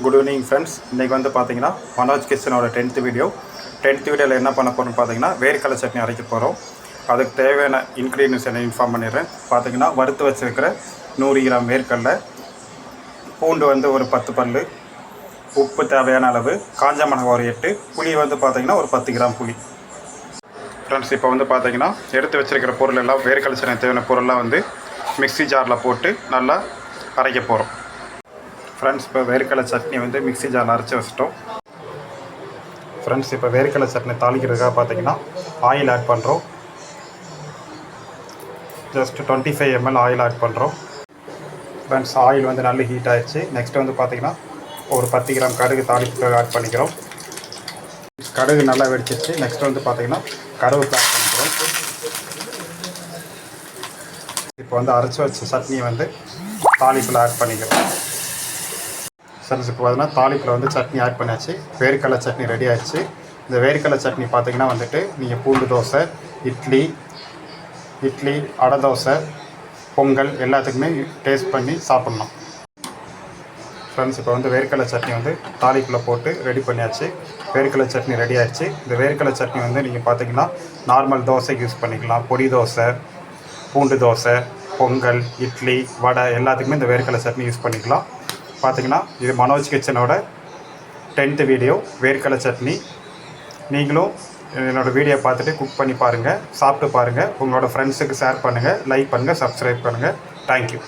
Good evening friends. இன்றைக்கி வந்து பார்த்தீங்கன்னா மனோஜ் கிச்சனோட 10th வீடியோவில் என்ன பண்ண போகிறோம்னு பார்த்தீங்கன்னா வேர்க்கடலை சட்னி அரைக்க போகிறோம். அதுக்கு தேவையான இன்க்ரீடியன்ஸ் என்ன இன்ஃபார்ம் பண்ணிடுறேன். பார்த்தீங்கன்னா வறுத்து வச்சுருக்கிற 100 கிராம் வேர்க்கடலை, பூண்டு வந்து ஒரு 10 பல், உப்பு தேவையான அளவு, காஞ்ச மிளகாய் ஒரு 8, புளி வந்து பார்த்தீங்கன்னா ஒரு 10 கிராம் புளி. ஃப்ரெண்ட்ஸ், இப்போ வந்து பார்த்தீங்கன்னா எடுத்து வச்சுருக்கிற பொருள் எல்லாம் வேர்க்கடலை சட்னி தேவையான பொருள்லாம் வந்து மிக்ஸி ஜாரில் போட்டு நல்லா அரைக்க போகிறோம். ஃப்ரெண்ட்ஸ், இப்போ வேர்க்கடலை சட்னி வந்து மிக்ஸி ஜாரில் அரைச்சி வச்சிட்டோம். ஃப்ரெண்ட்ஸ், இப்போ வேர்க்கடலை சட்னி தாளிக்கிறதுக்காக பார்த்தீங்கன்னா ஆயில் ஆட் பண்ணுறோம். ஜஸ்ட் 25 ml ஆயில் ஆட் பண்ணுறோம். ஃப்ரெண்ட்ஸ், ஆயில் வந்து நல்ல ஹீட் ஆகிடுச்சு. நெக்ஸ்ட் வந்து பார்த்தீங்கன்னா ஒரு 10 கிராம் கடுகு தாளிப்பு ஆட் பண்ணிக்கிறோம். கடுகு நல்லா வெடிச்சிச்சு. நெக்ஸ்ட் வந்து பார்த்தீங்கன்னா கருவேப்பிலை ஆட் பண்ணிக்கிறோம். இப்போ வந்து அரைச்சி வச்ச சட்னியை வந்து தாளிப்பில் ஆட் பண்ணிக்கிறோம். ஃப்ரெண்ட்ஸ், இப்போ பார்த்தீங்கன்னா தாளிப்பில் வந்து சட்னி ஆட் பண்ணியாச்சு. வேர்க்கடலை சட்னி ரெடி ஆகிடுச்சு. இந்த வேர்க்கடலை சட்னி பார்த்தீங்கன்னா வந்துட்டு நீங்கள் பூண்டு தோசை, இட்லி, அடை தோசை, பொங்கல் எல்லாத்துக்குமே டேஸ்ட் பண்ணி சாப்பிட்ணும். ஃப்ரெண்ட்ஸ், இப்போ வந்து வேர்க்கடலை சட்னி வந்து தாளிப்பில் போட்டு ரெடி பண்ணியாச்சு. வேர்க்கடலை சட்னி ரெடி ஆகிடுச்சு. இந்த வேர்க்கடலை சட்னி வந்து நீங்கள் பார்த்தீங்கன்னா நார்மல் தோசைக்கு யூஸ் பண்ணிக்கலாம். பொடி தோசை, பூண்டு தோசை, பொங்கல், இட்லி, வடை எல்லாத்துக்குமே இந்த வேர்க்கடலை சட்னி யூஸ் பண்ணிக்கலாம். பார்த்தீங்கன்னா இது மனோஜ் கிச்சனோட 10th வீடியோ வேர்க்கடலை சட்னி. நீங்களும் என்னோடய வீடியோ பார்த்துட்டு குக் பண்ணி பாருங்கள், சாப்பிட்டு பாருங்கள், உங்களோட ஃப்ரெண்ட்ஸுக்கு ஷேர் பண்ணுங்கள், லைக் பண்ணுங்கள், சப்ஸ்கிரைப் பண்ணுங்கள். தேங்க்யூ.